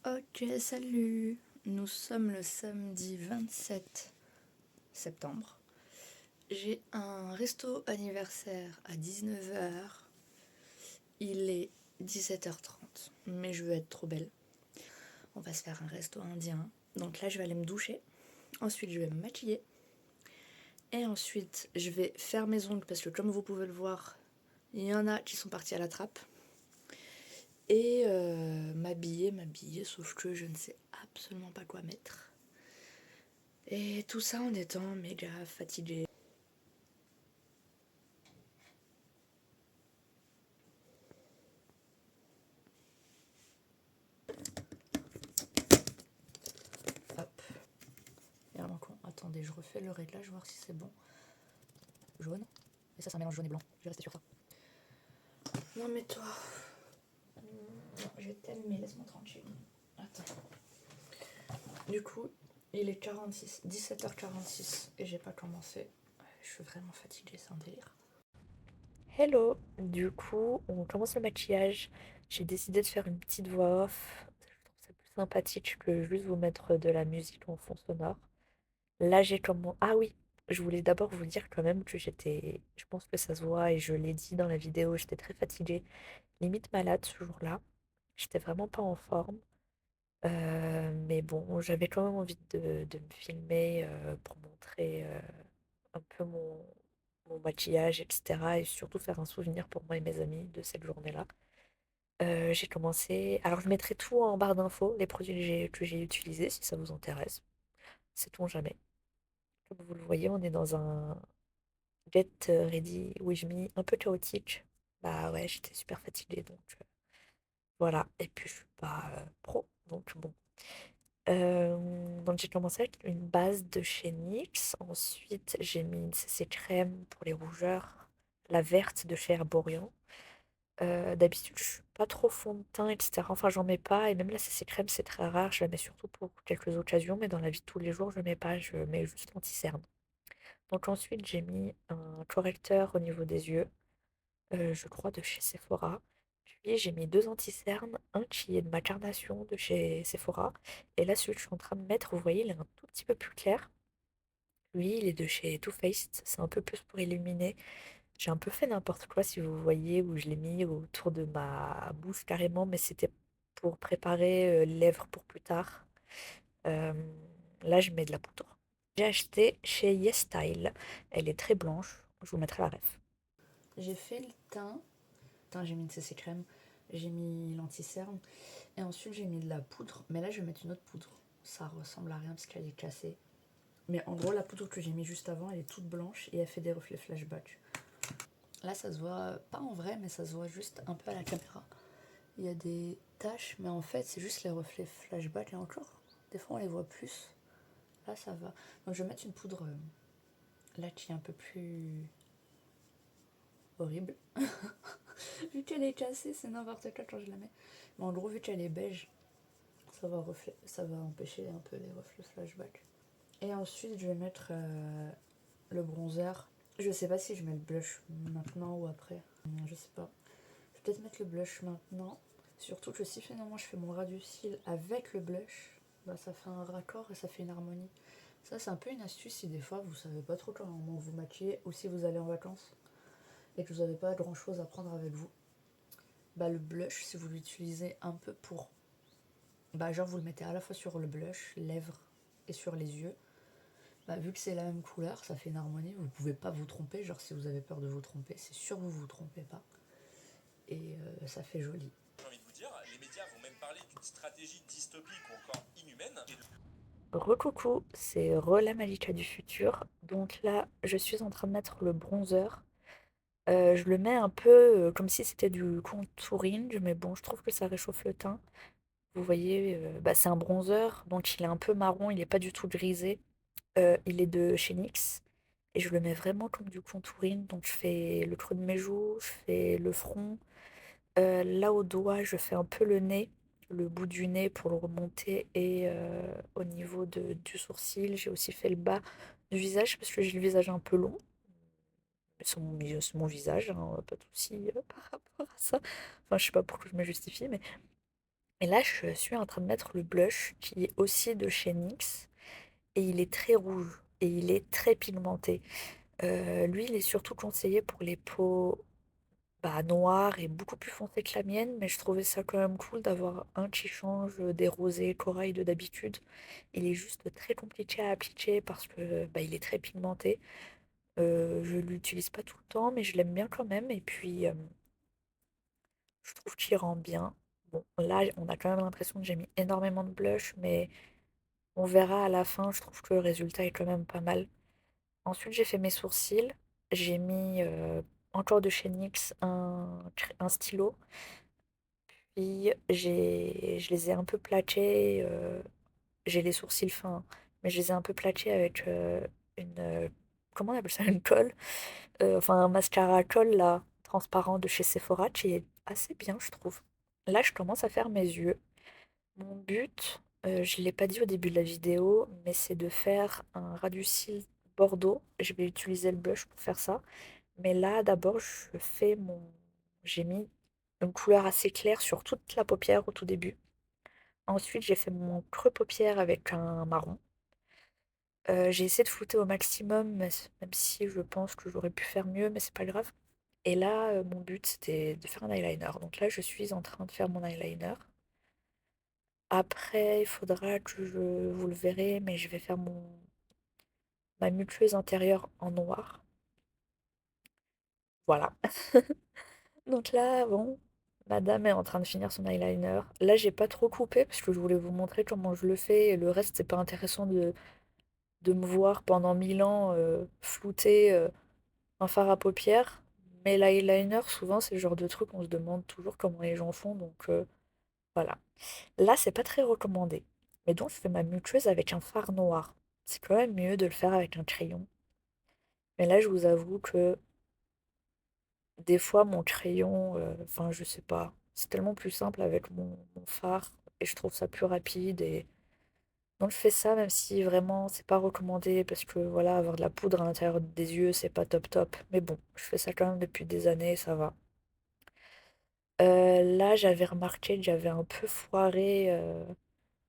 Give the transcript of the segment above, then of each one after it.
Ok, salut. Nous sommes le samedi 27 septembre. J'ai un resto anniversaire à 19h. Il est 17h30, mais je veux être trop belle. On va se faire un resto indien. Donc là, je vais aller me doucher. Ensuite, je vais me maquiller. Et ensuite, je vais faire mes ongles parce que comme vous pouvez le voir, il y en a qui sont partis à la trappe. Et m'habiller, sauf que je ne sais absolument pas quoi mettre. Et tout ça en étant méga fatiguée. Hop, il y a un con. Attendez, je refais le réglage, voir si c'est bon. Jaune. Et ça, c'est un mélange jaune et blanc. Je vais rester sur ça. Non, mais toi. Non, je t'aime, mais laisse-moi tranquille. Attends. Du coup, il est 17h46 et j'ai pas commencé. Je suis vraiment fatiguée, c'est un délire. Hello, du coup, on commence le maquillage. J'ai décidé de faire une petite voix off. Je trouve ça plus sympathique que juste vous mettre de la musique en fond sonore. Là, j'ai comment. Ah oui, je voulais d'abord vous dire quand même que j'étais. Je pense que ça se voit et je l'ai dit dans la vidéo, j'étais très fatiguée, limite malade ce jour-là. J'étais vraiment pas en forme. Mais bon, j'avais quand même envie de me filmer pour montrer un peu mon maquillage, etc. Et surtout faire un souvenir pour moi et mes amis de cette journée-là. J'ai commencé. Alors, je mettrai tout en barre d'infos, les produits que j'ai utilisés, si ça vous intéresse. Sait-on jamais. Comme vous le voyez, on est dans un get ready with me un peu chaotique. Bah ouais, j'étais super fatiguée, donc voilà. Et puis, je suis pas pro, donc bon. Donc j'ai commencé avec une base de chez NYX. Ensuite, j'ai mis une CC crème pour les rougeurs, la verte de chez Herborian. D'habitude, je suis pas trop fond de teint, etc. Enfin, j'en mets pas. Et même la CC crème, c'est très rare. Je la mets surtout pour quelques occasions, mais dans la vie de tous les jours, je mets pas. Je mets juste l'anti-cerne. Donc ensuite, j'ai mis un correcteur au niveau des yeux, je crois de chez Sephora. Puis j'ai mis 2 anti-cernes, un qui est de ma carnation de chez Sephora. Et là, celui que je suis en train de mettre, vous voyez, il est un tout petit peu plus clair. Lui, il est de chez Too Faced. C'est un peu plus pour illuminer. J'ai un peu fait n'importe quoi, si vous voyez, où je l'ai mis autour de ma bouche carrément, mais c'était pour préparer les lèvres pour plus tard. Euh, Là, je mets de la poudre. J'ai acheté chez YesStyle. Elle est très blanche. Je vous mettrai la ref. J'ai fait le teint. Teint, j'ai mis une CC crème. J'ai mis l'anti-cerne. Et ensuite, j'ai mis de la poudre. Mais là, je vais mettre une autre poudre. Ça ressemble à rien parce qu'elle est cassée. Mais en gros, la poudre que j'ai mis juste avant, elle est toute blanche et elle fait des reflets flashback. Là, ça se voit pas en vrai, mais ça se voit juste un peu à la caméra. Il y a des taches, mais en fait, c'est juste les reflets flashback. Et encore, des fois, on les voit plus. Là, ça va. Donc, je vais mettre une poudre là qui est un peu plus horrible. Vu qu'elle est cassée, c'est n'importe quoi quand je la mets. Mais en gros, vu qu'elle est beige, ça va empêcher un peu les reflets flashback. Et ensuite, je vais mettre le bronzer. Je sais pas si je mets le blush maintenant ou après. Je sais pas. Je vais peut-être mettre le blush maintenant. Surtout que si finalement je fais mon ras du cils avec le blush, bah ça fait un raccord et ça fait une harmonie. Ça, c'est un peu une astuce si des fois vous savez pas trop comment vous maquiller ou si vous allez en vacances et que vous n'avez pas grand chose à prendre avec vous. Bah, le blush, si vous l'utilisez un peu pour. Bah, genre, vous le mettez à la fois sur le blush, lèvres et sur les yeux. Bah, vu que c'est la même couleur, ça fait une harmonie. Vous pouvez pas vous tromper. Genre, si vous avez peur de vous tromper, c'est sûr que vous vous trompez pas. Et ça fait joli. J'ai envie de vous dire, les médias vont même parler d'une stratégie dystopique ou encore inhumaine. Recoucou, c'est Rola Malika du futur. Donc là, je suis en train de mettre le bronzer. Je le mets un peu comme si c'était du contouring, mais bon, je trouve que ça réchauffe le teint. Vous voyez, bah, c'est un bronzer, donc il est un peu marron, il est pas du tout grisé. Il est de chez NYX et je le mets vraiment comme du contouring. Donc je fais le creux de mes joues, je fais le front. Là au doigt, je fais un peu le nez, le bout du nez pour le remonter et au niveau du sourcil, j'ai aussi fait le bas du visage parce que j'ai le visage un peu long. C'est mon visage, hein, pas de souci par rapport à ça. Enfin, je sais pas pourquoi je me justifie, mais Et là, je suis en train de mettre le blush qui est aussi de chez NYX et il est très rouge et il est très pigmenté. Lui, il est surtout conseillé pour les peaux noires et beaucoup plus foncées que la mienne, mais je trouvais ça quand même cool d'avoir un qui change des rosés corail de d'habitude. Il est juste très compliqué à appliquer parce que il est très pigmenté. Je l'utilise pas tout le temps, mais je l'aime bien quand même. Et puis, je trouve qu'il rend bien. Bon, là, on a quand même l'impression que j'ai mis énormément de blush, mais on verra à la fin. Je trouve que le résultat est quand même pas mal. Ensuite, j'ai fait mes sourcils. J'ai mis encore de chez NYX un stylo. Puis je les ai un peu plaqués. J'ai les sourcils fins, mais je les ai un peu plaqués avec une. Comment on appelle ça? Une colle. Enfin, un mascara à colle là, transparent de chez Sephora qui est assez bien, je trouve. Là, je commence à faire mes yeux. Mon but, je ne l'ai pas dit au début de la vidéo, mais c'est de faire un ras du cils bordeaux. Je vais utiliser le blush pour faire ça. Mais là, d'abord, je fais mon. J'ai mis une couleur assez claire sur toute la paupière au tout début. Ensuite, j'ai fait mon creux paupière avec un marron. J'ai essayé de flouter au maximum, même si je pense que j'aurais pu faire mieux, mais c'est pas grave. Et là, mon but, c'était de faire un eyeliner. Donc là, je suis en train de faire mon eyeliner. Après, il faudra que vous le verrez, mais je vais faire ma muqueuse intérieure en noir. Voilà. Donc là, bon, madame est en train de finir son eyeliner. Là, j'ai pas trop coupé parce que je voulais vous montrer comment je le fais. Et le reste, c'est pas intéressant de me voir pendant 1000 ans flouter un fard à paupières. Mais l'eyeliner, souvent, c'est le genre de truc, on se demande toujours comment les gens font. Donc voilà. Là, c'est pas très recommandé. Mais donc, je fais ma muqueuse avec un fard noir. C'est quand même mieux de le faire avec un crayon. Mais là, je vous avoue que des fois, mon crayon, enfin, je sais pas, c'est tellement plus simple avec mon fard et je trouve ça plus rapide. Et donc, je fais ça, même si vraiment, c'est pas recommandé parce que voilà, avoir de la poudre à l'intérieur des yeux, c'est pas top top. Mais bon, je fais ça quand même depuis des années, ça va. Là, j'avais remarqué que j'avais un peu foiré.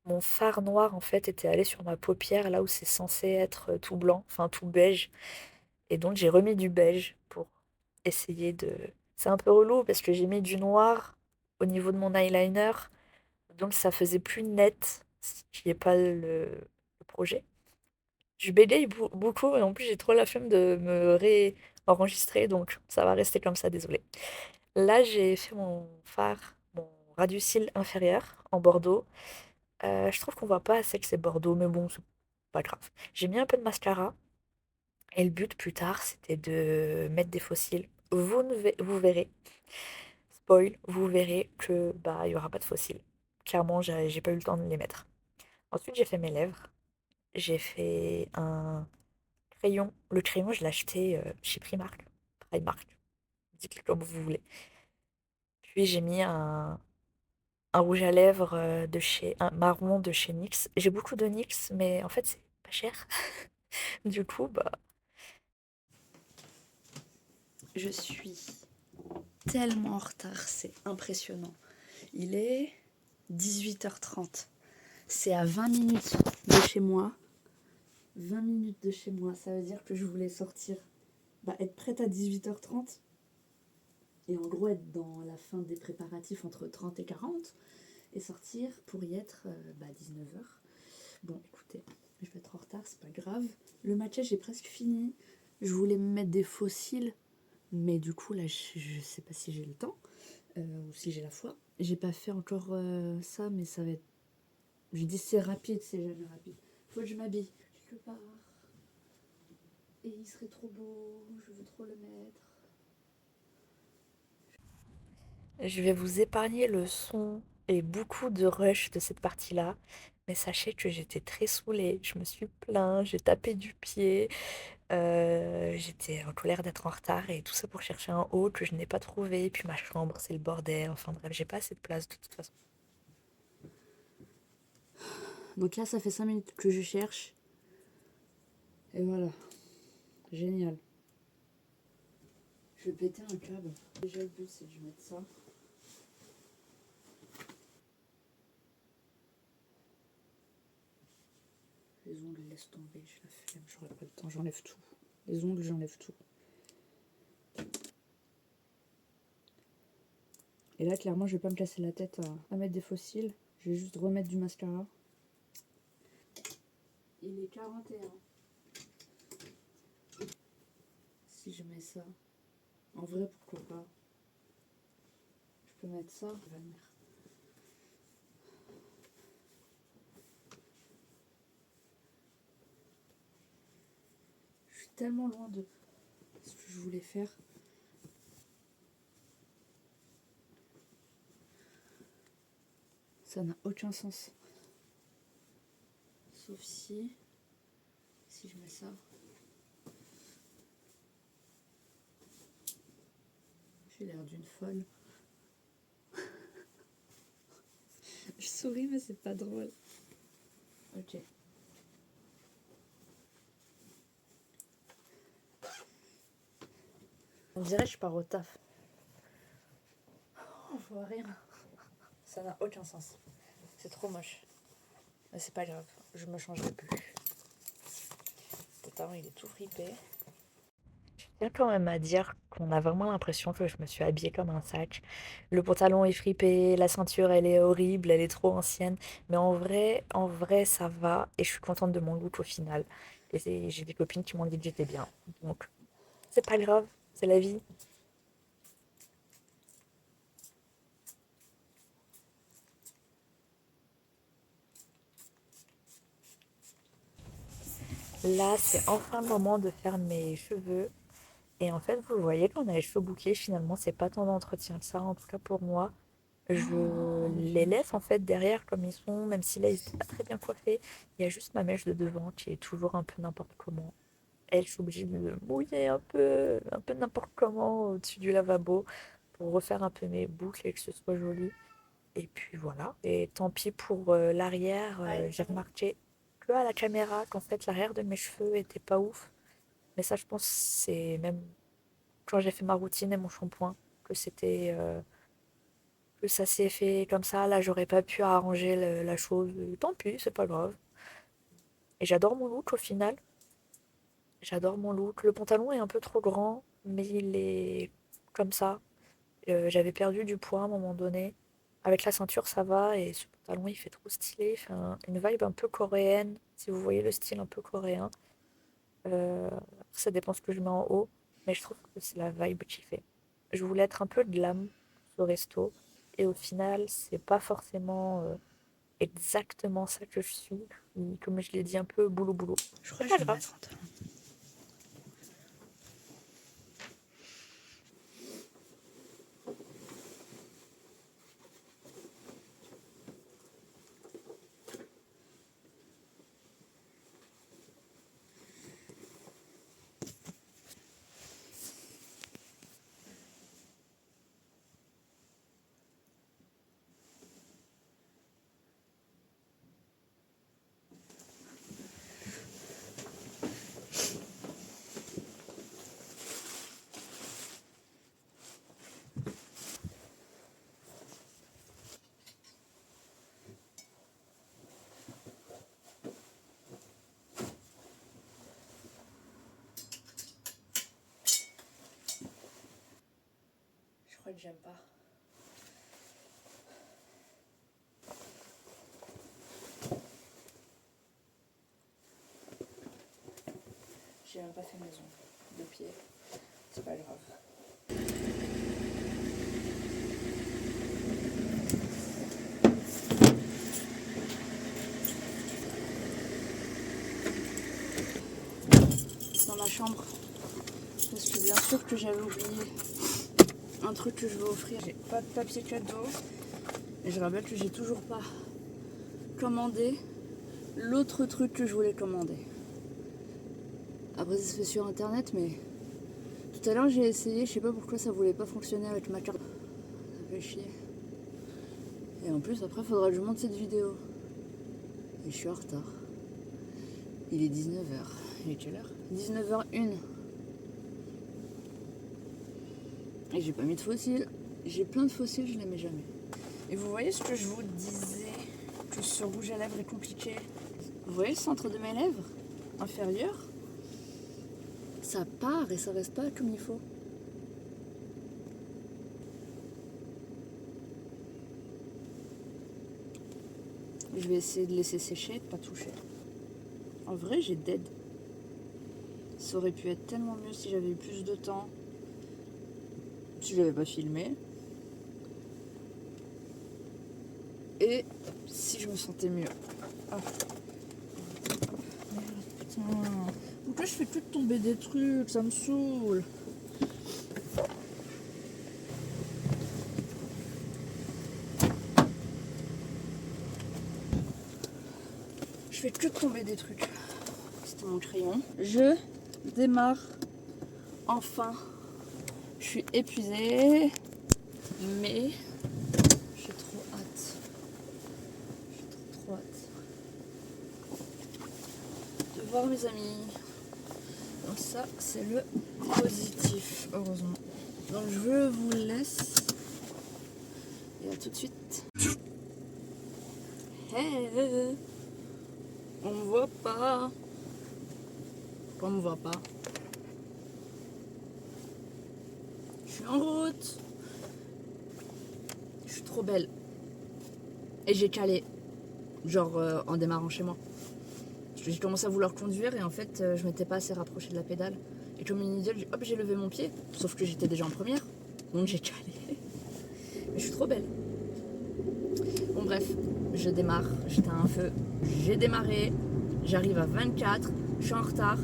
Mon fard noir, en fait, était allé sur ma paupière, là où c'est censé être tout blanc, enfin tout beige. Et donc, j'ai remis du beige pour essayer de. C'est un peu relou parce que j'ai mis du noir au niveau de mon eyeliner, donc ça faisait plus net, ce qui n'est pas le projet. Je bégaye beaucoup et en plus j'ai trop la flemme de me réenregistrer, donc ça va rester comme ça, désolé. Là, j'ai fait mon fard, mon ras du cil inférieur en bordeaux. Je trouve qu'on voit pas assez que c'est bordeaux, mais bon, c'est pas grave. J'ai mis un peu de mascara et le but plus tard, c'était de mettre des faux cils. Vous verrez, spoil, vous verrez que il y aura pas de faux cils. Clairement, j'ai pas eu le temps de les mettre. Ensuite, j'ai fait mes lèvres. J'ai fait un crayon. Le crayon, je l'ai acheté chez Primark. Primark, dites-le comme vous voulez. Puis j'ai mis un rouge à lèvres un marron de chez NYX. J'ai beaucoup de NYX, mais en fait, c'est pas cher. Du coup, je suis tellement en retard, c'est impressionnant. Il est 18h30. C'est à 20 minutes de chez moi. 20 minutes de chez moi, ça veut dire que je voulais sortir, être prête à 18h30 et en gros être dans la fin des préparatifs entre 30 et 40 et sortir pour y être 19h. Bon, écoutez, je vais être en retard, c'est pas grave. Le maquillage est presque fini. Je voulais me mettre des faux cils, mais du coup, là, je sais pas si j'ai le temps ou si j'ai la foi. J'ai pas fait encore ça, mais ça va être. Je dis c'est rapide, c'est jamais rapide. Faut que je m'habille quelque part. Et il serait trop beau, je veux trop le mettre. Je vais vous épargner le son et beaucoup de rush de cette partie-là, mais sachez que j'étais très saoulée. Je me suis plaint, j'ai tapé du pied, j'étais en colère d'être en retard et tout ça pour chercher un haut que je n'ai pas trouvé. Puis ma chambre, c'est le bordel. Enfin bref, j'ai pas assez de place de toute façon. Donc là, ça fait 5 minutes que je cherche. Et voilà, génial. Je vais péter un câble. Déjà, le but, c'est que je mette ça. Les ongles, laisse tomber, j'ai la flemme, j'aurais pas le temps, j'enlève tout. Les ongles, j'enlève tout. Et là, clairement, je vais pas me casser la tête à mettre des faux cils. Je vais juste remettre du mascara. Il est 41. Si je mets ça, en vrai, pourquoi pas. Je peux mettre ça. Je vais le mettre. Je suis tellement loin de ce que je voulais faire. Ça n'a aucun sens. Sauf si je mets ça. J'ai l'air d'une folle. Je souris mais c'est pas drôle. Ok. On dirait que je pars au taf. On voit rien. Ça n'a aucun sens. C'est trop moche. Mais c'est pas grave, je me changerai plus. Le talon il est tout fripé. Je tiens quand même à dire qu'on a vraiment l'impression que je me suis habillée comme un sac. Le pantalon est fripé, la ceinture elle est horrible, elle est trop ancienne. Mais en vrai ça va et je suis contente de mon look au final. Et j'ai des copines qui m'ont dit que j'étais bien. Donc c'est pas grave, c'est la vie. Là, c'est enfin le moment de faire mes cheveux. Et en fait, vous voyez, quand on a les cheveux bouclés, finalement, c'est pas tant d'entretien que ça, en tout cas pour moi. Je les laisse en fait derrière comme ils sont, même si là ils étaient pas très bien coiffés. Il y a juste ma mèche de devant qui est toujours un peu n'importe comment. Elle, je suis obligée de me mouiller un peu n'importe comment au-dessus du lavabo pour refaire un peu mes boucles et que ce soit joli. Et puis voilà. Et tant pis pour l'arrière. J'ai remarqué que à la caméra qu'en fait l'arrière de mes cheveux était pas ouf. Mais ça, je pense, c'est même quand j'ai fait ma routine et mon shampoing que ça s'est fait comme ça. Là, j'aurais pas pu arranger la chose. Tant pis, c'est pas grave. Et j'adore mon look au final. J'adore mon look. Le pantalon est un peu trop grand, mais il est comme ça. J'avais perdu du poids à un moment donné. Avec la ceinture, ça va. Et ce pantalon, il fait trop stylé. Il fait une vibe un peu coréenne. Si vous voyez le style un peu coréen. Ça dépend ce que je mets en haut. Mais je trouve que c'est la vibe qui fait. Je voulais être un peu glam ce resto. Et au final, c'est pas forcément exactement ça que je suis. Comme je l'ai dit, un peu boulot boulot. Je crois que je vais mettre un talon. Je crois que j'aime pas. J'ai même pas fait mes ongles de pied. C'est pas grave. Dans ma chambre. Parce que bien sûr que j'avais oublié un truc que je veux offrir. J'ai pas de papier cadeau. Et je rappelle que j'ai toujours pas commandé l'autre truc que je voulais commander. Après, ça se fait sur internet, mais tout à l'heure j'ai essayé. Je sais pas pourquoi ça voulait pas fonctionner avec ma carte. Ça fait chier. Et en plus, après, faudra que je monte cette vidéo. Et je suis en retard. Il est 19h. Il est quelle heure? 19h01. Et j'ai pas mis de fossiles. J'ai plein de fossiles, je les mets jamais. Et vous voyez ce que je vous disais, que ce rouge à lèvres est compliqué. Vous voyez le centre de mes lèvres inférieures? Ça part et ça reste pas comme il faut. Je vais essayer de laisser sécher, de pas toucher. En vrai, j'ai dead. Ça aurait pu être tellement mieux si j'avais eu plus de temps. Si je l'avais pas filmé. Et si je me sentais mieux. Ah. Merde, putain. Pourquoi je fais que de tomber des trucs? Ça me saoule. Je fais que de tomber des trucs. C'était mon crayon. Je démarre. Enfin. Je suis épuisée. Mais j'ai trop hâte. J'ai trop hâte de voir mes amis. Donc ça, c'est le positif, heureusement. Donc je vous laisse. Et à tout de suite. Hey, on me voit pas. On me voit pas. Je suis en route. Je suis trop belle. Et j'ai calé. Genre en démarrant chez moi. J'ai commencé à vouloir conduire et en fait je m'étais pas assez rapprochée de la pédale. Et comme une idole, hop, j'ai levé mon pied. Sauf que j'étais déjà en première. Donc j'ai calé. Mais je suis trop belle. Bon bref, je démarre. J'étais à un feu. J'ai démarré. J'arrive à 24. Je suis en retard.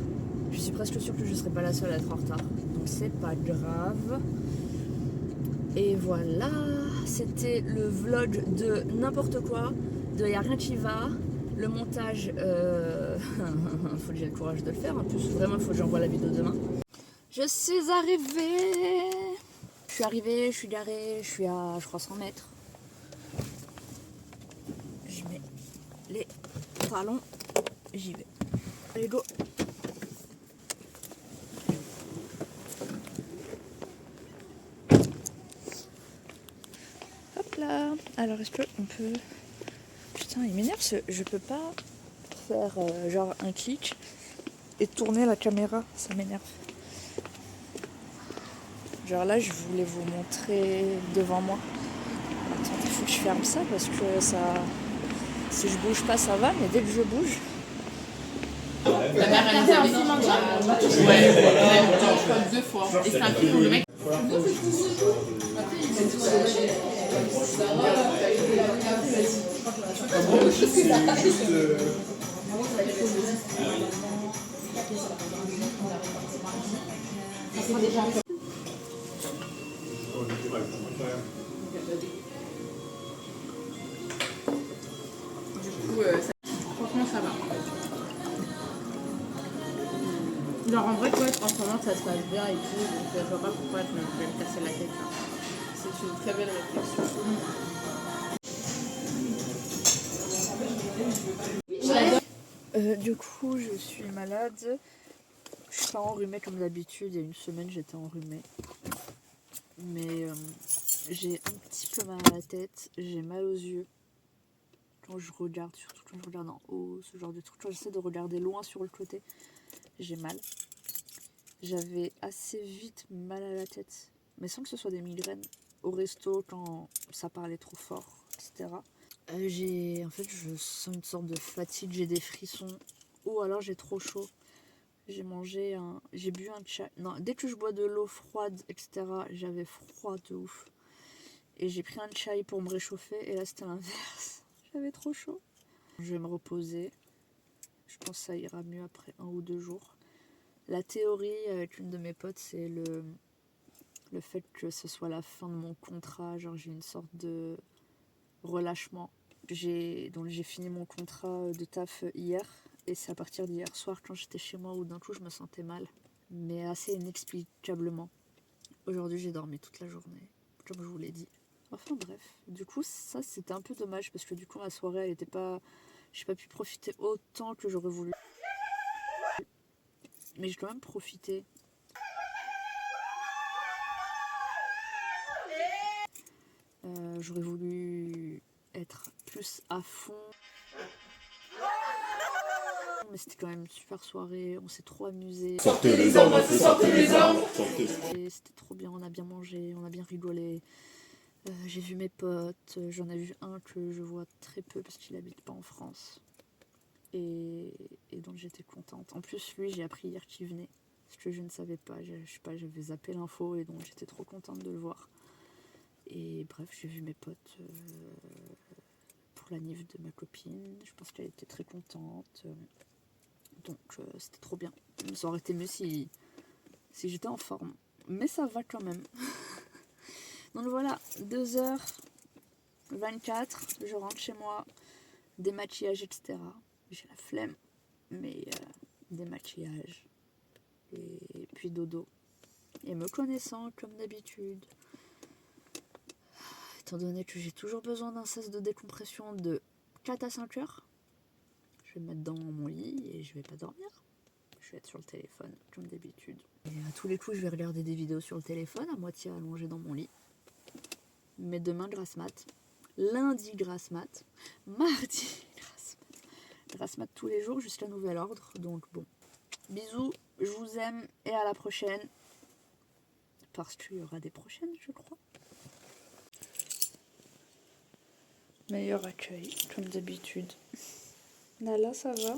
Je suis presque sûre que je ne serai pas la seule à être en retard. Donc c'est pas grave. Et voilà. C'était le vlog de n'importe quoi. De Y'a rien qui va. Le montage, faut que j'ai le courage de le faire. En plus, vraiment, il faut que j'envoie la vidéo demain. Je suis arrivée. Je suis garée, je suis à, je crois, 100 mètres. Je mets les talons, j'y vais. Allez, go. Hop là. Alors, est-ce qu'on peut... Putain, il m'énerve, je peux pas faire genre un clic et tourner la caméra, ça m'énerve. Genre là, je voulais vous montrer devant moi. Attends, il faut que je ferme ça parce que ça... Si je bouge pas, ça va, mais dès que je bouge... La mère, elle nous a dit. Ouais, je crois 2 fois. Et c'est un film où le mec. Du coup, franchement, ça va. Genre en vrai, toi, en ce moment, ça se passe bien et tout, donc je vois pas pourquoi je vais me casser la tête. Hein. C'est une très belle réflexion. Du coup, je suis malade. Je suis pas enrhumée comme d'habitude. Il y a une semaine, j'étais enrhumée. Mais j'ai un petit peu mal à la tête. J'ai mal aux yeux. Quand je regarde, surtout quand je regarde en haut, ce genre de truc. Quand j'essaie de regarder loin sur le côté, j'ai mal. J'avais assez vite mal à la tête. Mais sans que ce soit des migraines. Au resto, quand ça parlait trop fort, etc. En fait, je sens une sorte de fatigue, j'ai des frissons. Ou alors j'ai trop chaud. J'ai bu un chai. Non, dès que je bois de l'eau froide, etc., j'avais froid de ouf. Et j'ai pris un chai pour me réchauffer. Et là, c'était l'inverse. J'avais trop chaud. Je vais me reposer. Je pense que ça ira mieux après 1 ou 2 jours. La théorie avec une de mes potes, c'est le fait que ce soit la fin de mon contrat. Genre, j'ai une sorte de relâchement. Donc j'ai fini mon contrat de taf hier. Et c'est à partir d'hier soir, quand j'étais chez moi, où d'un coup je me sentais mal. Mais assez inexplicablement. Aujourd'hui, j'ai dormi toute la journée, comme je vous l'ai dit. Enfin bref, du coup, ça c'était un peu dommage, parce que du coup, ma soirée, elle était pas... J'ai pas pu profiter autant que j'aurais voulu. Mais j'ai quand même profité. J'aurais voulu être plus à fond. mais c'était quand même une super soirée. On s'est trop amusés. Sortez les armes, sortez les armes, sortez. C'était trop bien, on a bien mangé, on a bien rigolé. J'ai vu mes potes, j'en ai vu un que je vois très peu parce qu'il habite pas en France. Et donc j'étais contente. En plus, lui, j'ai appris hier qu'il venait. Ce que je ne savais pas. Je sais pas, j'avais zappé l'info et donc j'étais trop contente de le voir. Et bref, j'ai vu mes potes pour la nif de ma copine. Je pense qu'elle était très contente. Donc c'était trop bien. Ça aurait été mieux si j'étais en forme. Mais ça va quand même. Donc voilà, 2h24, je rentre chez moi, démaquillage, etc. J'ai la flemme, mais démaquillage. Et puis dodo. Et me connaissant comme d'habitude, étant donné que j'ai toujours besoin d'un sas de décompression de 4 à 5 heures, je vais me mettre dans mon lit et je vais pas dormir. Je vais être sur le téléphone comme d'habitude. Et à tous les coups, je vais regarder des vidéos sur le téléphone, à moitié allongée dans mon lit. Mais demain, grasse mat. Lundi, grasse mat. Mardi, grasse mat. Grasse mat tous les jours jusqu'à nouvel ordre. Donc bon. Bisous, je vous aime et à la prochaine. Parce qu'il y aura des prochaines, je crois. Meilleur accueil, comme d'habitude. Là, ça va.